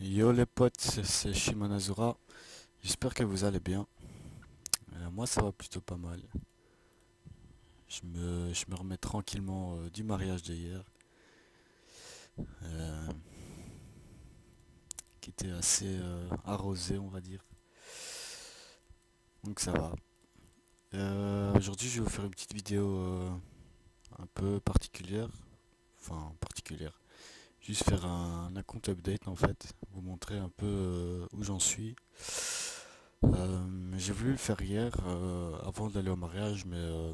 Yo les potes, c'est Shimon Azura. J'espère que vous allez bien. Moi ça va plutôt pas mal. Je me remets tranquillement du mariage d'hier, euh, qui était assez arrosé on va dire. Donc ça va. Aujourd'hui je vais vous faire une petite vidéo un peu particulière. Enfin particulière. Juste faire un compte update en fait. Vous montrer un peu où j'en suis. J'ai voulu le faire hier avant d'aller au mariage mais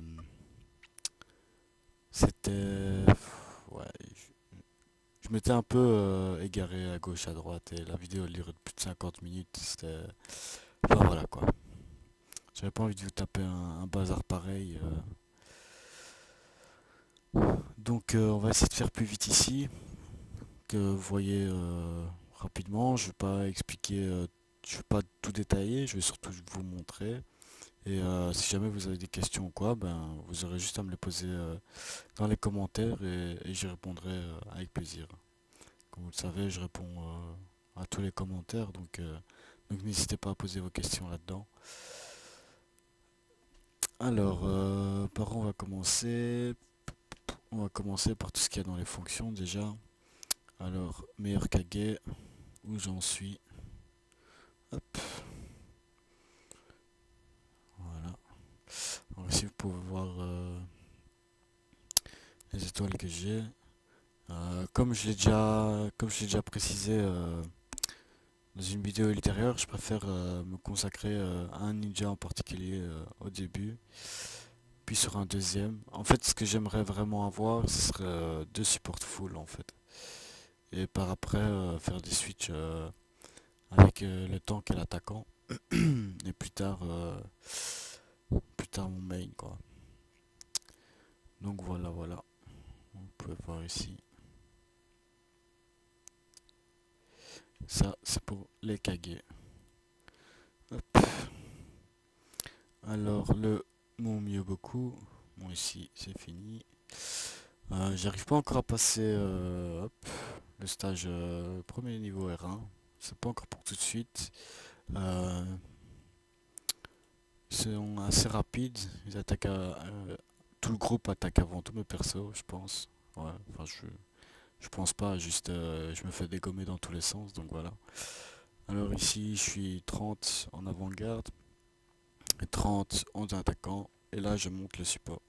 c'était... Ouais, je m'étais un peu égaré à gauche, à droite et la vidéo elle durait plus de 50 minutes. C'était... Enfin voilà quoi. J'avais pas envie de vous taper un bazar pareil. Donc on va essayer de faire plus vite ici. Que vous voyez rapidement. Je vais pas expliquer, je vais pas tout détailler. Je vais surtout vous montrer. Et si jamais vous avez des questions ou quoi, ben vous aurez juste à me les poser dans les commentaires et j'y répondrai avec plaisir. Comme vous le savez, je réponds à tous les commentaires, donc n'hésitez pas à poser vos questions là-dedans. Alors, par où on va commencer? On va commencer par tout ce qu'il y a dans les fonctions déjà. Alors, meilleur Kage, où j'en suis. Hop, voilà. Alors ici, vous pouvez voir les étoiles que j'ai. Comme je l'ai déjà précisé dans une vidéo ultérieure, je préfère me consacrer à un ninja en particulier au début. Puis sur un deuxième. En fait, ce que j'aimerais vraiment avoir, ce serait deux supports full en fait. Et par après, faire des switches avec le tank et l'attaquant. Et plus tard mon main quoi. Donc voilà, voilà. Vous pouvez voir ici. Ça, c'est pour les Kage. Hop. Alors, mon Myoboku. Bon, ici, c'est fini. J'arrive pas encore à passer hop, le stage premier niveau R1. C'est pas encore pour tout de suite. Euh, Ils sont assez rapides. Tout le groupe attaque avant tous mes persos, je pense. Ouais, enfin, je pense pas, juste je me fais dégommer dans tous les sens, donc voilà. Alors ici, je suis 30 en avant-garde et 30 en attaquant. Et là, je monte le support.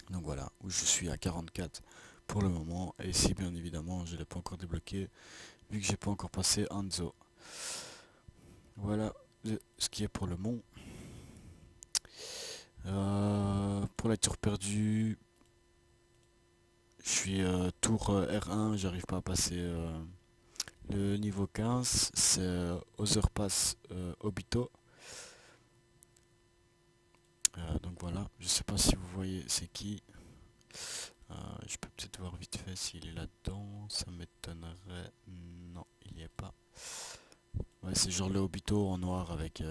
Donc voilà, où je suis à 44 pour le moment. Et ici, bien évidemment, je l'ai pas encore débloqué, vu que j'ai pas encore passé Hanzo. Voilà ce qui est pour le mont. Pour la tour perdue, je suis tour R1, j'arrive pas à passer le niveau 15, c'est Otherpass Obito. Donc voilà, je sais pas si vous voyez c'est qui. Je peux peut-être voir vite fait s'il est là-dedans, ça m'étonnerait. Non, il y est pas. Ouais, c'est genre le Obito en noir avec...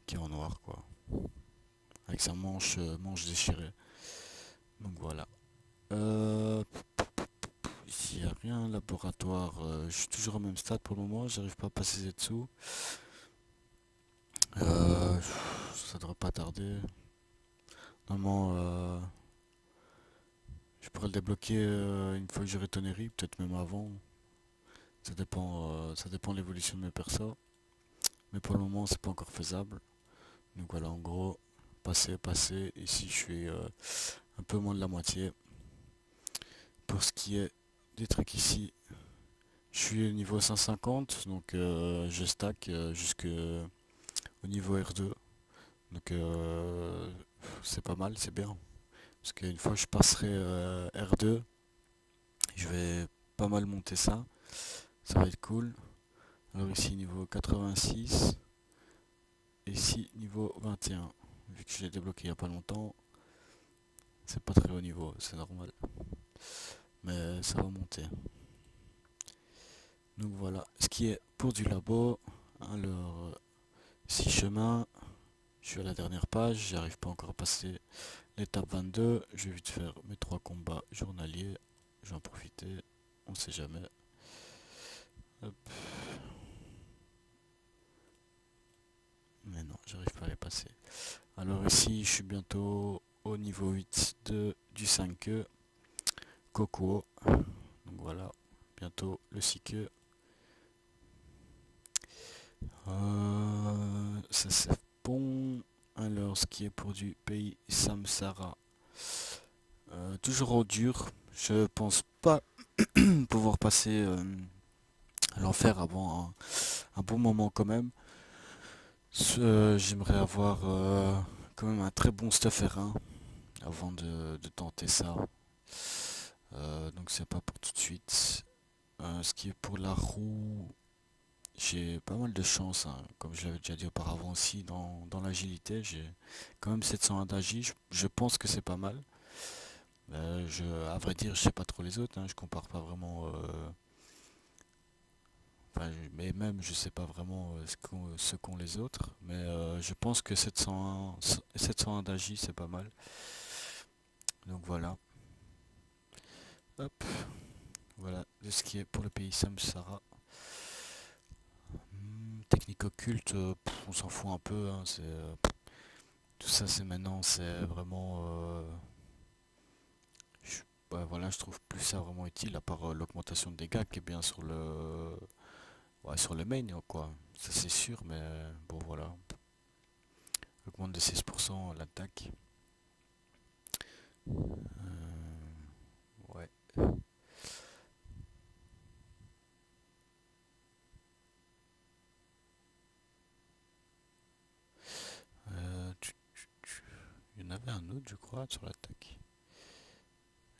qui est en noir quoi. Avec sa manche déchirée. Donc voilà. Euh, Ici il n'y a rien, laboratoire, je suis toujours au même stade pour le moment, j'arrive pas à passer Zetsu. Euh, Ça devrait pas tarder. Normalement, je pourrais le débloquer une fois que j'aurai Tonnerie, peut-être même avant. Ça dépend de l'évolution de mes persos. Mais pour le moment, c'est pas encore faisable. Donc voilà, en gros, passer. Ici, je suis un peu moins de la moitié. Pour ce qui est des trucs ici, je suis au niveau 150, donc je stack jusque au niveau R2. Donc c'est pas mal, c'est bien. Parce qu'une fois que je passerai R2, je vais pas mal monter ça. Ça va être cool. Alors ici niveau 86. Et ici niveau 21. Vu que je l'ai débloqué il y a pas longtemps, c'est pas très haut niveau, c'est normal. Mais ça va monter. Donc voilà. Ce qui est pour du labo. Alors, 6 chemins. Je suis à la dernière page. J'arrive pas encore à passer l'étape 22. Je vais vite faire mes 3 combats journaliers. Je vais en profiter. on sait jamais. Hop. Mais non, j'arrive pas à les passer. Alors ici, je suis bientôt au niveau 8 du 5e. Coco. Donc voilà, bientôt le 6e. Ça c'est bon. Alors, ce qui est pour du pays Samsara. Toujours au dur. Je pense pas pouvoir passer à l'enfer avant un bon moment quand même. J'aimerais avoir quand même un très bon stuff R1 avant de tenter ça. Donc c'est pas pour tout de suite. Ce qui est pour la roue, j'ai pas mal de chance, hein. Comme je l'avais déjà dit auparavant aussi, dans l'agilité, j'ai quand même 701 d'agi. Je pense que c'est pas mal. À vrai dire, je sais pas trop les autres, hein. Je compare pas vraiment. Enfin, mais même, je sais pas vraiment ce qu'ont les autres. Mais je pense que 701 d'agi, c'est pas mal. Donc voilà. Hop. Voilà de ce qui est pour le pays Samsara. Technique occulte, on s'en fout un peu, hein. Tout ça, c'est maintenant, c'est vraiment. Ouais, voilà, je trouve plus ça vraiment utile, à part l'augmentation de dégâts qui est bien ouais, sur le main, quoi. Ça, c'est sûr, mais bon, voilà. Augmente de 6% l'attaque. Ouais. Il y en avait un autre, je crois, sur l'attaque.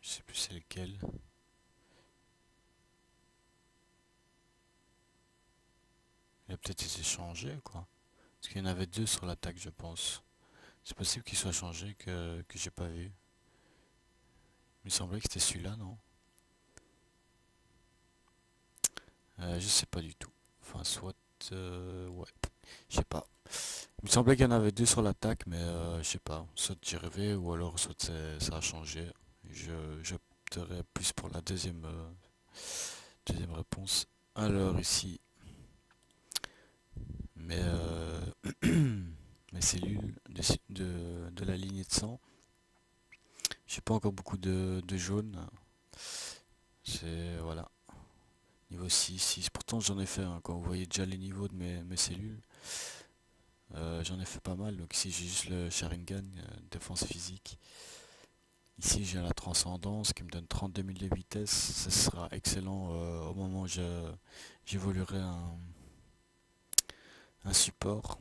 Je sais plus c'est lequel. Il a peut-être été changé, quoi. Parce qu'il y en avait deux sur l'attaque, je pense. C'est possible qu'il soit changé que j'ai pas vu. Il me semblait que c'était celui-là, non? Je sais pas du tout. Enfin, soit... ouais, je sais pas. Il me semblait qu'il y en avait deux sur l'attaque, mais je sais pas. Soit j'ai rêvé, ou alors soit ça a changé. Je j'opterais plus pour la deuxième réponse. Alors ici, mes, mes cellules de la lignée de sang. J'ai pas encore beaucoup de jaune. C'est... Voilà. Niveau 6. Pourtant j'en ai fait, hein, quand vous voyez déjà les niveaux de mes cellules. J'en ai fait pas mal. Donc ici j'ai juste le Sharingan, défense physique. Ici j'ai la transcendance qui me donne 32 000 de vitesse. Ce sera excellent au moment où j'évoluerai un support.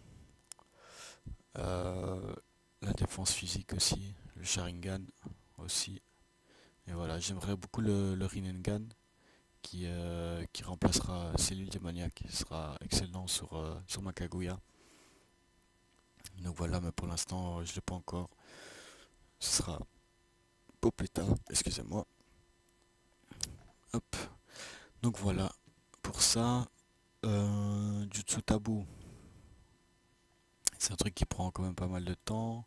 Euh, la défense physique aussi, le Sharingan aussi. Et voilà, j'aimerais beaucoup le Rinnegan qui remplacera Cellule démoniaque. Ce sera excellent sur ma Kaguya. Donc voilà, mais pour l'instant je l'ai pas encore. Ce sera pour plus tard, excusez-moi. Hop. Donc voilà, pour ça, Jutsu Tabou, c'est un truc qui prend quand même pas mal de temps.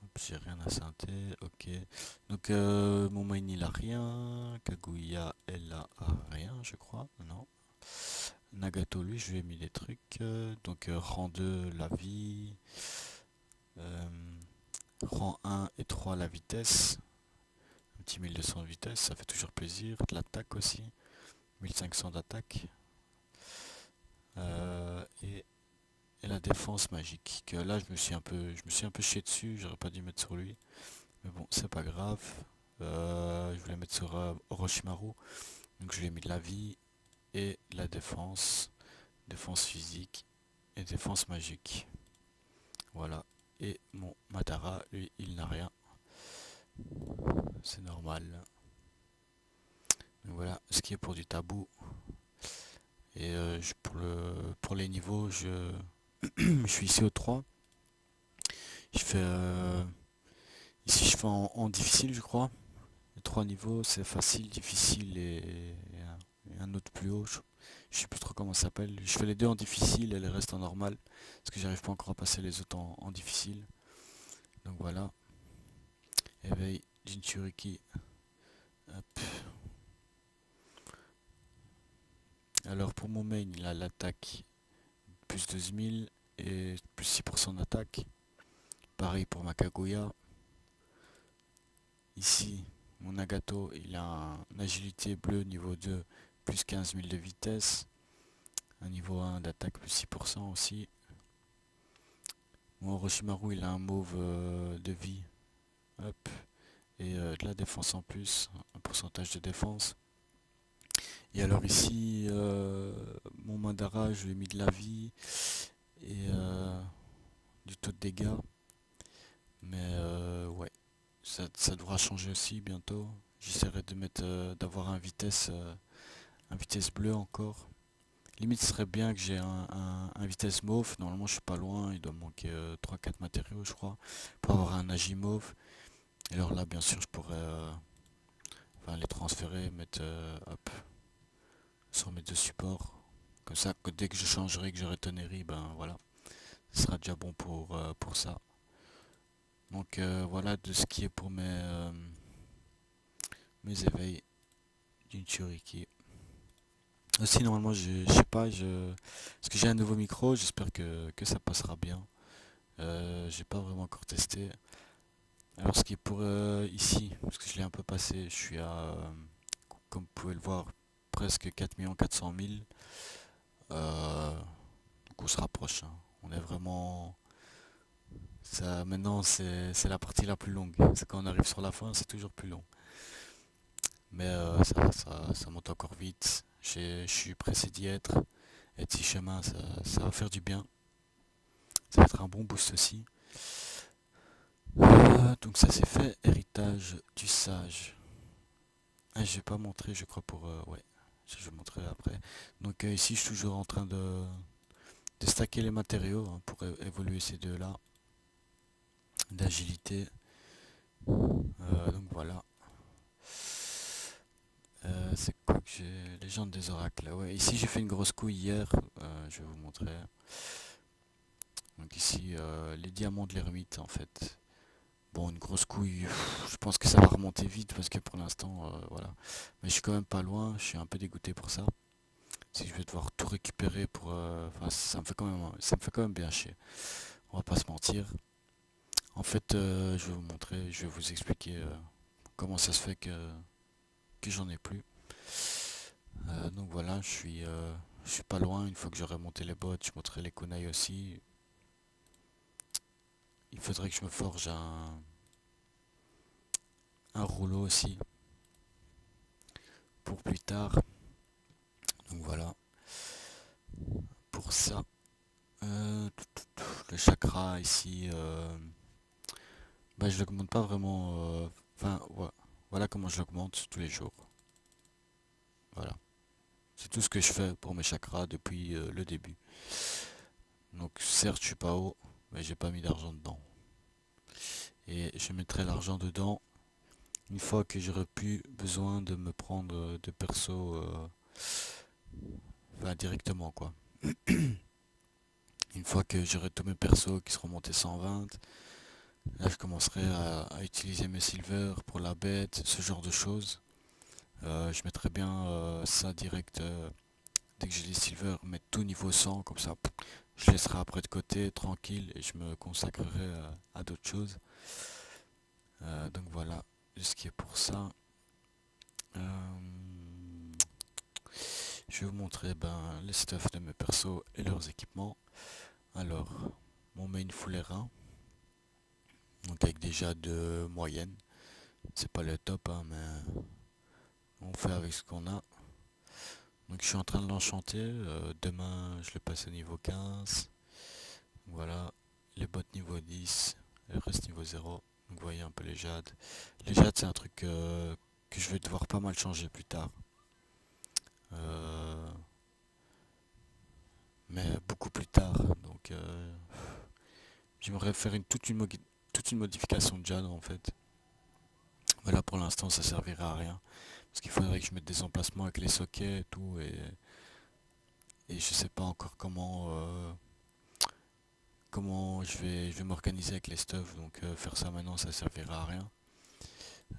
Hop, j'ai rien à synthé, ok. Donc mon main il a rien, Kaguya elle a rien je crois, non. Nagato lui je lui ai mis des trucs, donc rang 2 la vie, euh, rang 1 et 3 la vitesse, un petit 1200 de vitesse, ça fait toujours plaisir, de l'attaque aussi, 1500 d'attaque, et la défense magique. Que là, je me suis un peu chié dessus. J'aurais pas dû mettre sur lui, mais bon, c'est pas grave. Je voulais mettre sur Orochimaru, donc je lui ai mis de la vie et la défense physique et défense magique. Voilà. Et mon Madara, lui, il n'a rien. C'est normal. Donc voilà, ce qui est pour du tabou. Et pour les niveaux, je suis ici au 3. Je fais ici je fais en difficile, je crois. Les trois niveaux, c'est facile, difficile et un autre plus haut. Je sais plus trop comment ça s'appelle. Je fais les deux en difficile et les restes en normal. Parce que j'arrive pas encore à passer les autres en difficile. Donc voilà. Éveil, Jinchuriki. Hop. Alors pour mon main, il a l'attaque plus 12 000 et plus 6% d'attaque. Pareil pour ma Kaguya. Ici, mon Nagato, il a un agilité bleu niveau 2, plus 15 000 de vitesse. Un niveau 1 d'attaque plus 6% aussi. Mon Orochimaru, il a un mauve de vie. Hop. Et de la défense en plus, un pourcentage de défense. Et alors ici, mon Madara, je lui ai mis de la vie et du taux de dégâts. Mais ouais, ça devra changer aussi bientôt. J'essaierai de mettre, d'avoir un vitesse bleu encore. Limite, ce serait bien que j'ai un vitesse mauve. Normalement, je suis pas loin. Il doit me manquer 3-4 matériaux, je crois, pour avoir un agi mauve. Et alors là, bien sûr, je pourrais enfin, les transférer, mettre hop, sur mes deux supports. Comme ça, que dès que je changerai, que j'aurai Tonnerre, ben voilà, ce sera déjà bon pour ça. Donc voilà de ce qui est pour mes éveils d'une Tsuriki. Aussi normalement je sais pas, parce que j'ai un nouveau micro, j'espère que ça passera bien. J'ai pas vraiment encore testé. Alors ce qui est pour ici, parce que je l'ai un peu passé, je suis à, comme vous pouvez le voir, presque 4 400 000. Donc on se rapproche, hein. On est vraiment... Ça, maintenant c'est la partie la plus longue. C'est quand on arrive sur la fin, c'est toujours plus long. Mais ça monte encore vite. Je suis pressé d'y être. Et 6 chemins, ça va faire du bien. Ça va être un bon boost aussi. Donc ça c'est fait. Héritage du sage. Ah, je vais pas montrer, je crois, pour... ouais, je vais montrer après. Donc ici, je suis toujours en train de stacker les matériaux, hein, pour évoluer ces deux-là. D'agilité. Donc voilà. C'est quoi que j'ai... Légende des oracles. Ouais, ici j'ai fait une grosse couille hier. Je vais vous montrer. Donc ici, les diamants de l'ermite en fait. Bon, une grosse couille, je pense que ça va remonter vite parce que pour l'instant, voilà. Mais je suis quand même pas loin, je suis un peu dégoûté pour ça. Si je vais devoir tout récupérer pour... Enfin, ça me fait quand même bien chier. On va pas se mentir. En fait, je vais vous montrer, je vais vous expliquer comment ça se fait que j'en ai plus. Donc voilà, je suis pas loin. Une fois que j'aurai monté les bottes, je monterai les kunai aussi. Il faudrait que je me forge un rouleau aussi pour plus tard. Donc voilà, pour ça. Le chakra ici, bah, je l'augmente pas vraiment. Enfin, voilà comment je l'augmente tous les jours. Voilà. C'est tout ce que je fais pour mes chakras depuis le début. Donc certes, je suis pas haut, mais j'ai pas mis d'argent dedans. Et je mettrai l'argent dedans une fois que j'aurai plus besoin de me prendre de perso, enfin directement quoi. Une fois que j'aurai tous mes persos qui seront montés 120, là je commencerai à utiliser mes silver pour la bête, ce genre de choses. Je mettrai bien ça direct dès que j'ai les silver, mettre tout niveau 100, comme ça je laisserai après de côté tranquille et je me consacrerai à d'autres choses. Donc voilà ce qui est pour ça. Je vais vous montrer les stuff de mes persos et leurs équipements. Alors, mon main full R1, donc avec déjà de moyenne. C'est pas le top, hein, mais on fait avec ce qu'on a. Donc je suis en train de l'enchanter. Demain, je le passe au niveau 15. Voilà, les bottes niveau 10, le reste niveau 0. Donc vous voyez un peu les jades. Les jades, c'est un truc que je vais devoir pas mal changer plus tard. Euh, mais beaucoup plus tard. Donc j'aimerais faire toute une modification de jade en fait. Mais là pour l'instant ça servira à rien. Parce qu'il faudrait que je mette des emplacements avec les sockets et tout. Et je sais pas encore comment je vais m'organiser avec les stuff. Donc faire ça maintenant ça servira à rien.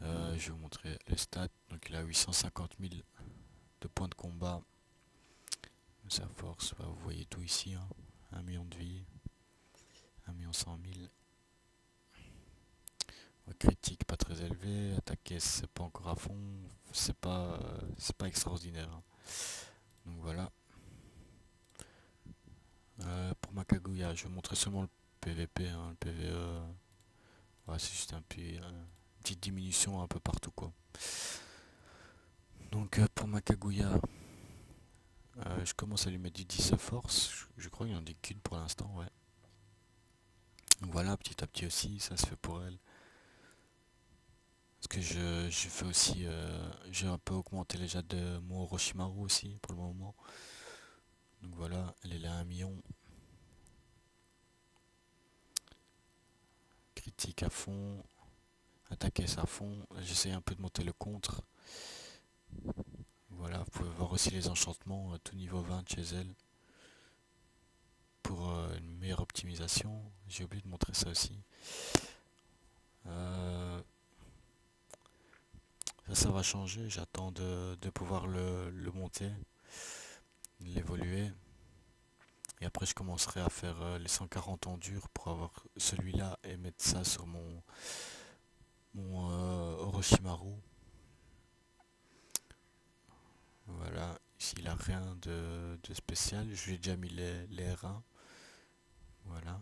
Je vais vous montrer les stats. Donc il a 850 000 de points de combat. sa force, bah, vous voyez tout ici, hein. 1 million de vie, 1 100 000. Critique pas très élevé, attaquer c'est pas encore à fond, c'est pas extraordinaire, hein. Donc voilà. Pour ma Kaguya, je vais montrer seulement le PVP, hein, le PVE. Ouais, c'est juste une petite diminution un peu partout quoi. Donc pour ma Kaguya, je commence à lui mettre du 10 force. Je crois qu'il n'y en a qu'une pour l'instant, ouais. Donc voilà, petit à petit aussi, ça se fait pour elle. Parce que je fais aussi, j'ai un peu augmenté les jets de mon Orochimaru aussi pour le moment. Donc voilà, elle est là à 1 million. Critique à fond, attaquer à fond. J'essaie un peu de monter le contre. Voilà, vous pouvez voir aussi les enchantements, tout niveau 20 chez elle. Pour une meilleure optimisation. J'ai oublié de montrer ça aussi. Euh, ça va changer. J'attends de pouvoir le monter, l'évoluer. Et après, je commencerai à faire les 140 en dur pour avoir celui-là et mettre ça sur mon Orochimaru. Voilà. Ici, il n'a rien de spécial. Je lui ai déjà mis les R1. Voilà.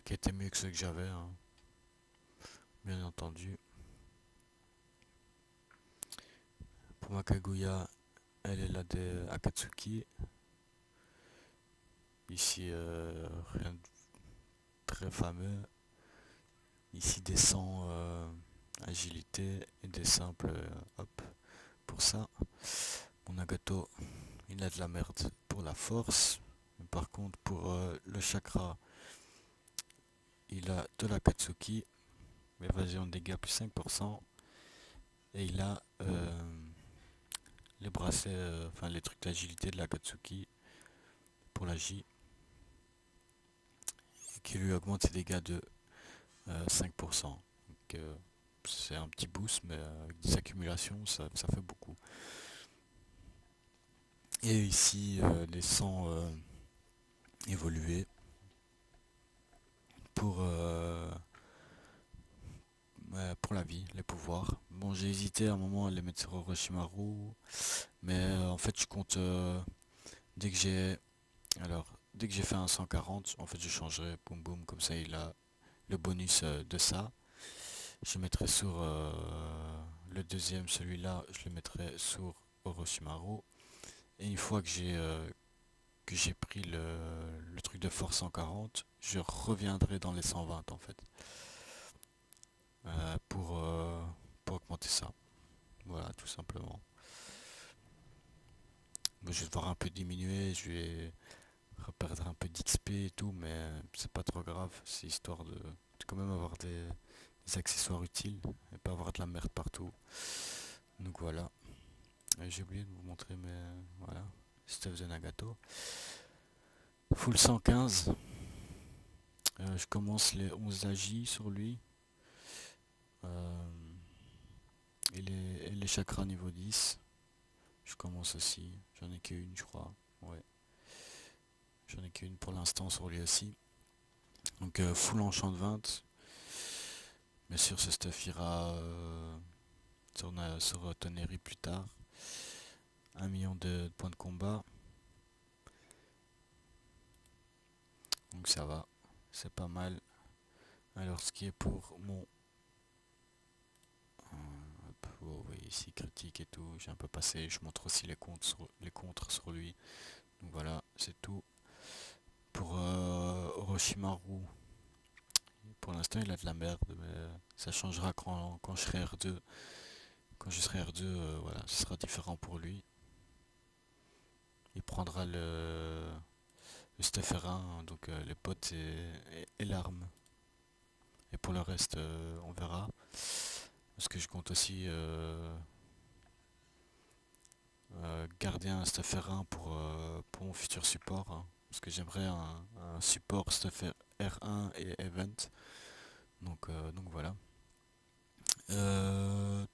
Qui était mieux que ceux que j'avais, hein, bien entendu. Pour ma Kaguya, elle est là des Akatsuki. Ici, rien de très fameux. Ici, des 100 agilité et des simples, hop, pour ça. Mon Nagato, il a de la merde pour la force. Mais par contre, pour le chakra, il a de la Katsuki. Évasion de dégâts plus 5%. Et il a les bracelets, enfin les trucs d'agilité de la Katsuki pour la J. Qui lui augmente ses dégâts de 5%. Donc, c'est un petit boost, mais avec des accumulations, ça fait beaucoup. Et ici, les 100 évolués pour, pour la vie, les pouvoirs. Bon, j'ai hésité à un moment à les mettre sur Orochimaru, mais en fait, je compte dès que j'ai, alors dès que j'ai fait un 140, en fait, je changerai, boum boum, comme ça, il a le bonus de ça. Je mettrai sur le deuxième, celui-là, je le mettrai sur Orochimaru. Et une fois que j'ai pris le truc de force 140, je reviendrai dans les 120 en fait. euh, pour, euh, pour augmenter ça. Voilà, tout simplement. Moi, je vais devoir un peu diminuer, je vais perdre un peu d'XP et tout, mais c'est pas trop grave. C'est histoire de quand même avoir des accessoires utiles et pas avoir de la merde partout. Donc voilà. J'ai oublié de vous montrer, mais voilà. Stuff de Nagato. Full 115. Je commence les 11 AJ sur lui. Euh, et les chakras niveau 10. Je commence aussi. J'en ai qu'une, je crois. Ouais. J'en ai qu'une pour l'instant sur lui aussi. Donc full enchant de 20. Bien sûr, ce stuff ira sur Toneri plus tard. 1 million de points de combat. Donc ça va. C'est pas mal. Alors ce qui est pour mon... hop, vous voyez ici critique et tout. J'ai un peu passé. Je montre aussi les contres sur lui. Donc voilà, c'est tout. Pour Orochimaru, pour l'instant il a de la merde, mais ça changera quand je serai R2. Quand je serai R2, voilà, ce sera différent pour lui. Il prendra le stuff R1, donc les potes et l'arme. Et pour le reste, on verra. Parce que je compte aussi garder un stuff R1 pour mon futur support, hein. Parce que j'aimerais un support stuff R1 et event. Donc voilà. Euh,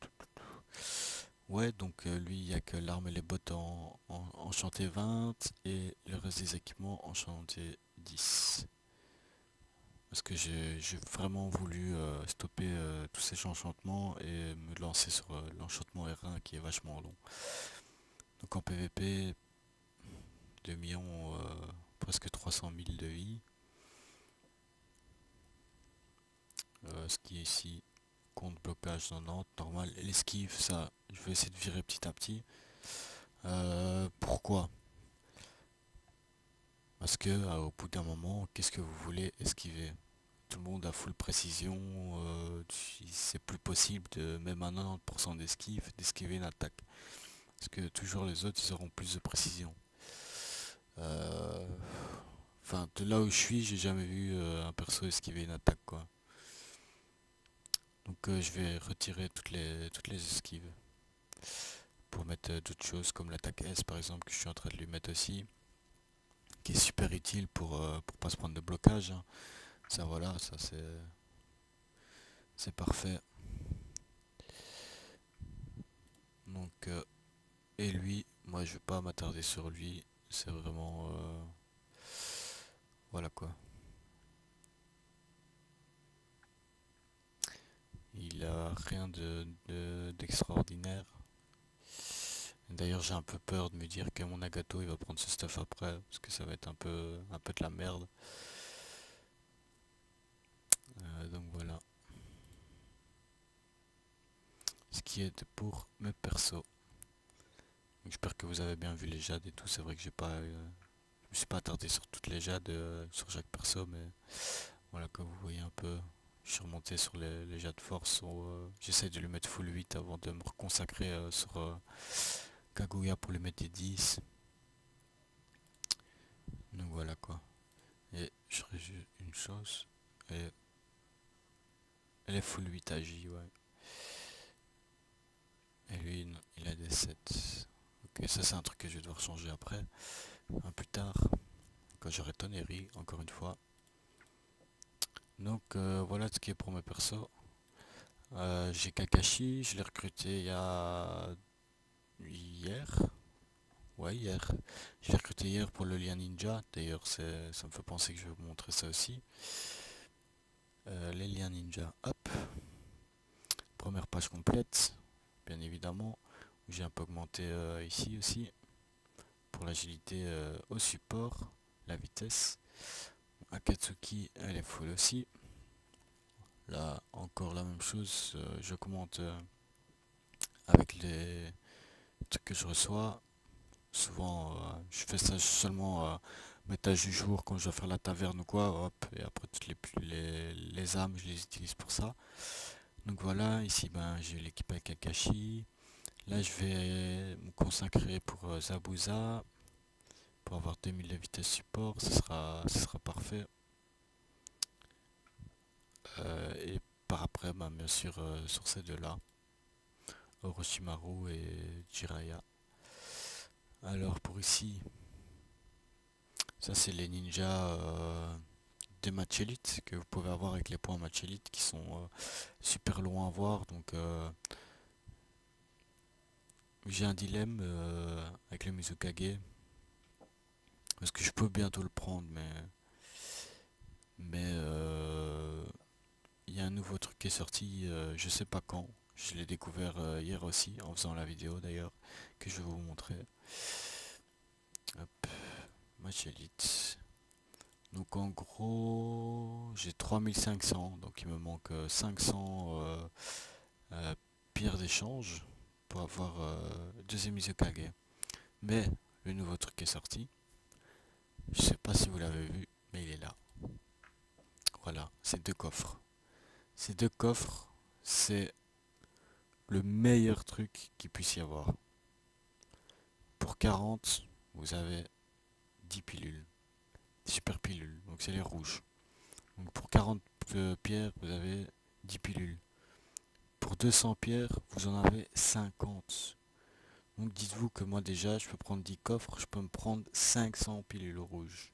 Ouais, donc lui, il n'y a que l'arme et les bottes en enchanté 20 et le reste des équipements enchanté 10. Parce que j'ai vraiment voulu stopper tous ces enchantements et me lancer sur l'enchantement R1 qui est vachement long. Donc en PvP, 2 millions, presque 300 000 de vie. Ce qui est ici, compte blocage 90, normal. Et l'esquive, ça, je vais essayer de virer petit à petit. Pourquoi? Parce que au bout d'un moment, qu'est-ce que vous voulez esquiver? Tout le monde a full précision, c'est plus possible de même à 90% d'esquive d'esquiver une attaque. Parce que toujours les autres ils auront plus de précision. Euh, Enfin, de là où je suis, j'ai jamais vu un perso esquiver une attaque quoi. Donc je vais retirer toutes les esquives pour mettre d'autres choses comme l'attaque S par exemple que je suis en train de lui mettre aussi, qui est super utile pour pas se prendre de blocage, hein. Ça voilà, ça c'est parfait. Donc et lui, moi je vais pas m'attarder sur lui, c'est vraiment voilà quoi. Il a rien d'extraordinaire. D'ailleurs j'ai un peu peur de me dire que mon Nagato il va prendre ce stuff après, parce que ça va être un peu de la merde. Donc voilà. Ce qui est pour mes persos. Donc, j'espère que vous avez bien vu les jades et tout. C'est vrai que je me suis pas attardé sur toutes les jades sur chaque perso, mais voilà que vous voyez un peu. Je suis remonté sur les jades force. J'essaie de lui mettre full 8 avant de me reconsacrer sur Kaguya pour lui mettre des 10. Donc voilà quoi. Et je ferai juste une chose. Et elle est full 8 AJ, ouais. Et lui, il a des 7. Ok, ça c'est un truc que je vais devoir changer après. Un plus tard. Quand j'aurai Toneri, encore une fois. Donc voilà ce qui est pour mes persos. J'ai Kakashi, je l'ai recruté il y a hier. Ouais, hier. Je l'ai recruté hier pour le lien ninja. D'ailleurs, ça me fait penser que je vais vous montrer ça aussi. Les liens ninja, hop. Première page complète, bien évidemment. J'ai un peu augmenté ici aussi. Pour l'agilité au support, la vitesse. Akatsuki, elle est full aussi. Là, encore la même chose. Je commente avec les trucs que je reçois. Souvent, je fais ça seulement mettage du jour quand je dois faire la taverne ou quoi. Hop, et après, toutes les âmes, je les utilise pour ça. Donc voilà, ici, ben, j'ai l'équipe avec Kakashi. Là, je vais me consacrer pour Zabuza. Pour avoir 2000 de vitesse support, ce sera parfait. Et par après, ben, bien sûr, sur ces deux-là, Orochimaru et Jiraiya. Alors pour ici, ça c'est les ninjas des matchs élites que vous pouvez avoir avec les points match élite qui sont super longs à voir. Donc j'ai un dilemme avec le Mizukage parce que je peux bientôt le prendre, mais il y a un nouveau truc qui est sorti, je sais pas quand. Je l'ai découvert hier aussi en faisant la vidéo d'ailleurs que je vais vous montrer. Hop, match élite. Donc en gros, j'ai 3500, donc il me manque 500 pierres d'échange pour avoir deuxième Izukage. Mais le nouveau truc est sorti, je sais pas si vous l'avez vu, mais il est là. Voilà, c'est deux coffres. Ces deux coffres, c'est le meilleur truc qu'il puisse y avoir. Pour 40, vous avez 10 pilules. Super pilules, donc c'est les rouges. Donc pour 40 pierres, vous avez 10 pilules. Pour 200 pierres, vous en avez 50. Donc dites-vous que moi déjà, je peux prendre 10 coffres, je peux me prendre 500 pilules rouges.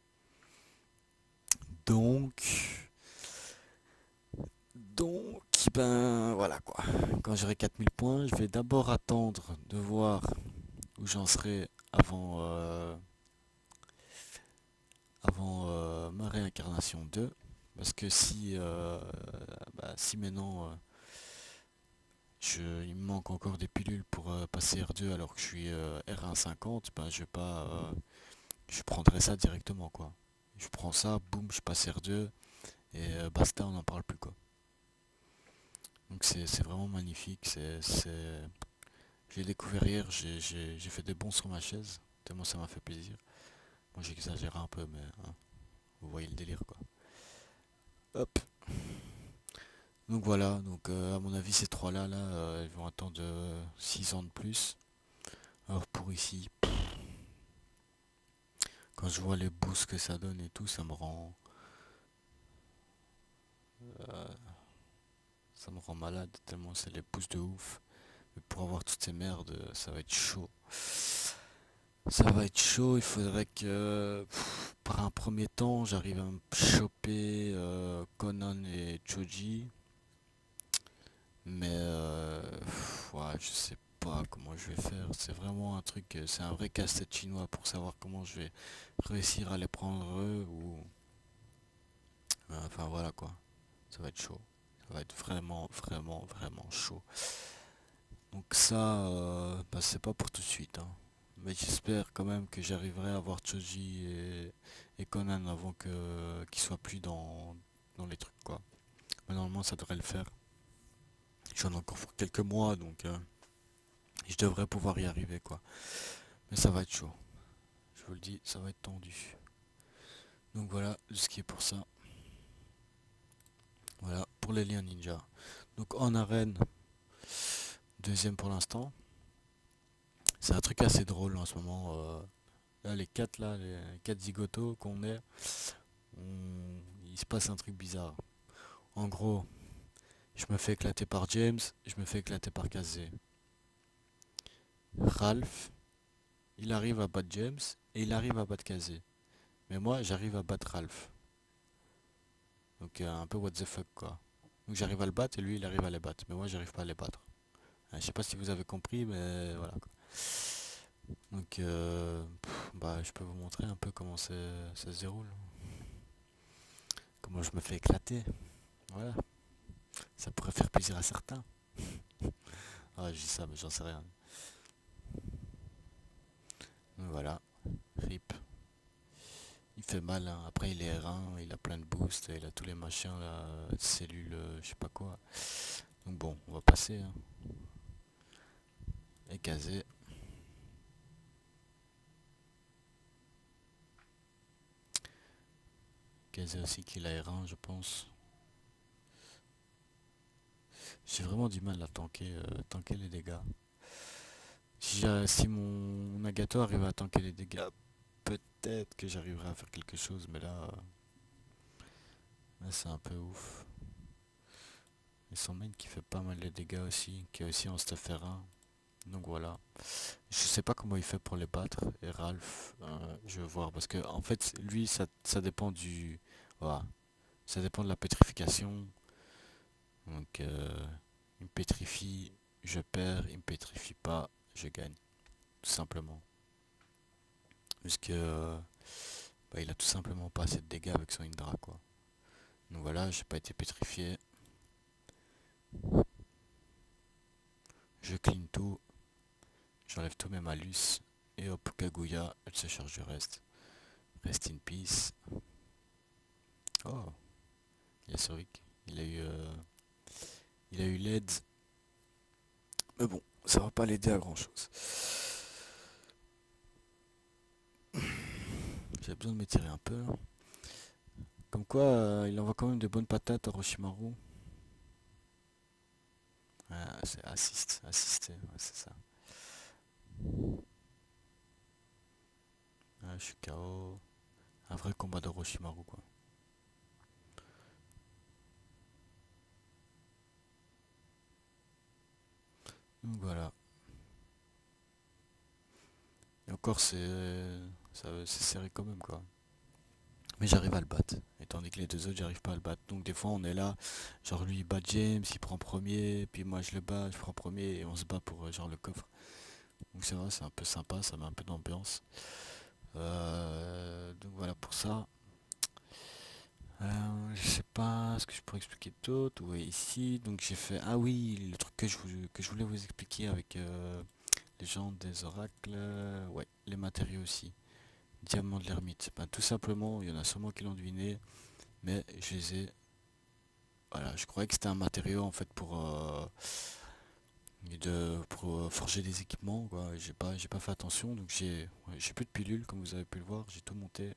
Donc, donc, ben voilà quoi. Quand j'aurai 4000 points, je vais d'abord attendre de voir où j'en serai avant ma réincarnation 2. Parce que si maintenant il me manque encore des pilules pour passer R2 alors que je suis R150, ben je prendrai ça directement quoi. Je prends ça, boum, je passe R2 et basta, on n'en parle plus quoi. Donc c'est vraiment magnifique, j'ai découvert hier, j'ai fait des bonds sur ma chaise, tellement ça m'a fait plaisir. Moi j'exagère un peu, mais hein, vous voyez le délire quoi. Hop. Donc voilà, donc à mon avis ces trois-là, ils vont attendre 6 ans de plus. Alors pour ici, quand je vois les boosts que ça donne et tout, ça me rend malade tellement c'est les boosts de ouf. Mais pour avoir toutes ces merdes, ça va être chaud. Ça va être chaud, il faudrait que par un premier temps j'arrive à me choper Conan et Choji. Mais ouais, je sais pas comment je vais faire. C'est vraiment un truc, c'est un vrai casse-tête chinois pour savoir comment je vais réussir à les prendre eux ou. Enfin voilà quoi. Ça va être chaud. Ça va être vraiment, vraiment, vraiment chaud. Donc ça, bah, c'est pas pour tout de suite, hein. Mais j'espère quand même que j'arriverai à voir Choji et Conan avant qu'ils soient plus dans les trucs quoi. Mais normalement ça devrait le faire. J'en ai encore pour quelques mois donc je devrais pouvoir y arriver quoi. Mais ça va être chaud. Je vous le dis, ça va être tendu. Donc voilà ce qui est pour ça. Voilà pour les liens ninja. Donc en arène, deuxième pour l'instant. C'est un truc assez drôle en ce moment. Là les quatre zigotos qu'on est, il se passe un truc bizarre. En gros, je me fais éclater par James, je me fais éclater par Kazé. Ralph, il arrive à battre James et il arrive à battre Kazé. Mais moi, j'arrive à battre Ralph. Donc un peu what the fuck quoi. Donc j'arrive à le battre et lui il arrive à les battre. Mais moi j'arrive pas à les battre. Je sais pas si vous avez compris mais voilà quoi. Donc bah je peux vous montrer un peu comment ça se déroule. Comment je me fais éclater. Voilà. Ça pourrait faire plaisir à certains. Ah je dis ça mais j'en sais rien. Donc voilà. RIP. Il fait mal hein. Après il est R1, il a plein de boosts, il a tous les machins là, cellules, je sais pas quoi. Donc bon, on va passer hein. Et Kazé. Kazé aussi qu'il a R1 je pense. J'ai vraiment du mal à tanker les dégâts. Si mon Nagato arrive à tanker les dégâts, peut-être que j'arriverai à faire quelque chose, mais là c'est un peu ouf. Et son main qui fait pas mal de dégâts aussi, qui est aussi en stuff R1. Donc voilà. Je sais pas comment il fait pour les battre. Et Ralph, je vais voir. Parce que en fait, lui, ça dépend du. Voilà. Ça dépend de la pétrification. Donc il me pétrifie, je perds, il me pétrifie pas, je gagne. Tout simplement. Puisque bah, il a tout simplement pas assez de dégâts avec son Indra quoi. Donc voilà, j'ai pas été pétrifié. Je clean tout, j'enlève tous mes malus. Et hop, Kaguya, elle se charge du reste. Rest in peace. Oh, il a survécu. Il a eu, euh, il a eu l'aide. Mais bon, ça va pas l'aider à grand chose. J'ai besoin de m'étirer un peu. Comme quoi, il envoie quand même de bonnes patates à Roshimaru. Ah, c'est assisté, ouais, c'est ça. Ah, je suis KO. Un vrai combat de Roshimaru quoi. Donc voilà. Et encore c'est serré quand même quoi. Mais j'arrive à le battre. Étant donné que les deux autres, j'arrive pas à le battre. Donc des fois, on est là, genre lui il bat James, il prend premier, puis moi je le bats, je prends premier, et on se bat pour genre le coffre. Donc c'est vrai, c'est un peu sympa, ça met un peu d'ambiance. Donc voilà pour ça. Je sais pas ce que je pourrais expliquer d'autre. Ouais, ici, donc j'ai fait. Ah oui, le truc que je voulais vous expliquer avec les gens des oracles. Ouais, les matériaux aussi. Diamant de l'ermite. Ben, tout simplement, il y en a sûrement qui l'ont deviné, mais je les ai. Voilà, je croyais que c'était un matériau en fait pour forger des équipements, quoi. J'ai pas fait attention, donc j'ai plus de pilules, comme vous avez pu le voir. J'ai tout monté.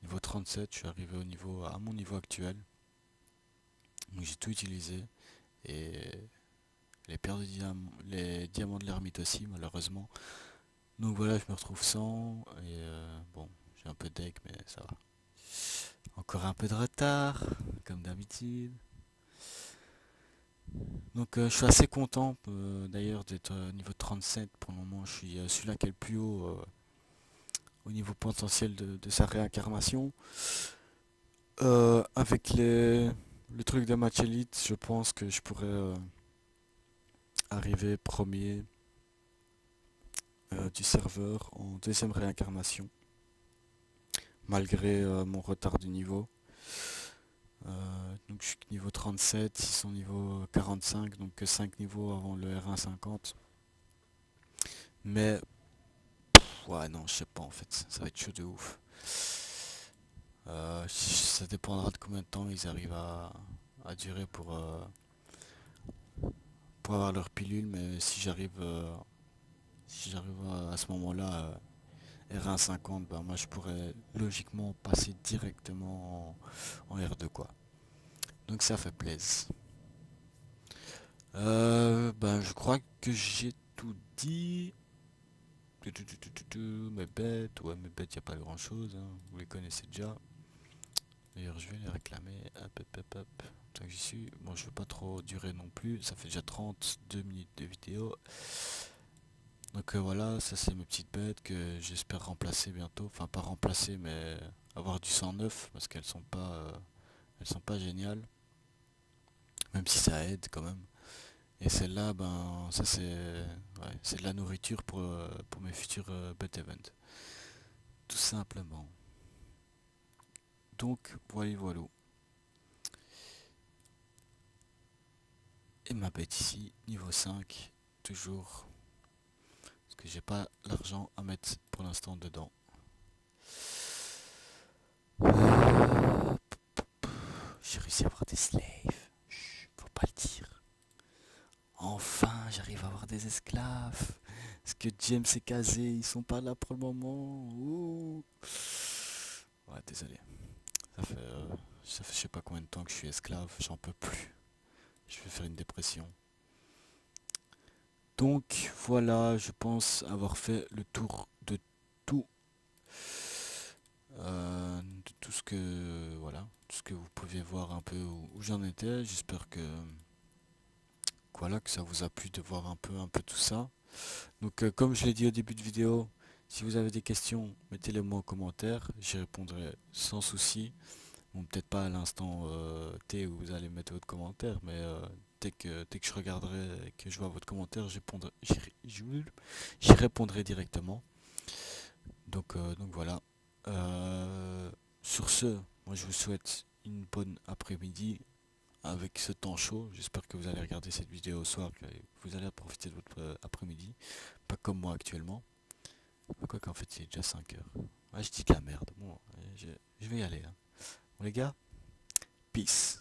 Niveau 37, je suis arrivé à mon niveau actuel. Donc j'ai tout utilisé. Et les diamants de l'ermite aussi, malheureusement. Donc voilà, je me retrouve sans. Et bon, j'ai un peu de deck, mais ça va. Encore un peu de retard, comme d'habitude. Donc je suis assez content d'ailleurs d'être niveau 37 pour le moment. Je suis celui-là qui est le plus haut au niveau potentiel de sa réincarnation. Avec le truc de match elite, je pense que je pourrais arriver premier du serveur en deuxième réincarnation, malgré mon retard de niveau. Donc je suis niveau 37, ils sont niveau 45, donc 5 niveaux avant le R150. Mais ouais, non, je sais pas en fait, ça va être chaud de ouf. Ça dépendra de combien de temps ils arrivent à durer pour avoir leur pilule, mais si j'arrive à ce moment-là R150, bah moi je pourrais logiquement passer directement en R2 quoi. Donc ça fait plaisir. Ben je crois que j'ai tout dit. Mes bêtes, ouais mes bêtes y a pas grand chose, hein. Vous les connaissez déjà. D'ailleurs je vais les réclamer. Hop hop hop hop. Tant que j'y suis. Bon je veux pas trop durer non plus. Ça fait déjà 32 minutes de vidéo. Donc voilà, ça c'est mes petites bêtes que j'espère remplacer bientôt. Enfin pas remplacer mais avoir du sang neuf parce qu'elles sont pas géniales. Même si ça aide quand même. Et celle-là, ben ça c'est de la nourriture pour mes futurs bet events. Tout simplement. Donc voilà voilà. Et ma bête ici, niveau 5, toujours. Parce que j'ai pas l'argent à mettre pour l'instant dedans. J'ai réussi à avoir des slaves. Chut, faut pas le dire. Enfin, j'arrive à avoir des esclaves. Parce que James et Kazé, ils sont pas là pour le moment. Ouh. Ouais, désolé. Ça fait je sais pas combien de temps que je suis esclave. J'en peux plus. Je vais faire une dépression. Donc voilà, je pense avoir fait le tour tout, de tout ce que voilà, tout ce que vous pouviez voir un peu où j'en étais. J'espère que voilà que ça vous a plu de voir un peu tout ça. Donc comme je l'ai dit au début de vidéo, si vous avez des questions, mettez-les moi en commentaire, j'y répondrai sans souci. Bon, peut-être pas à l'instant T où vous allez mettre votre commentaire, mais dès que je regarderai et que je vois votre commentaire, j'y répondrai directement. Donc voilà. Sur ce, moi je vous souhaite une bonne après-midi avec ce temps chaud. J'espère que vous allez regarder cette vidéo au soir, que vous allez profiter de votre après-midi. Pas comme moi actuellement. Quoi qu'en fait, il est déjà 5 heures. Ouais, je dis de la merde. Bon, je vais y aller, hein. Bon, les gars, peace.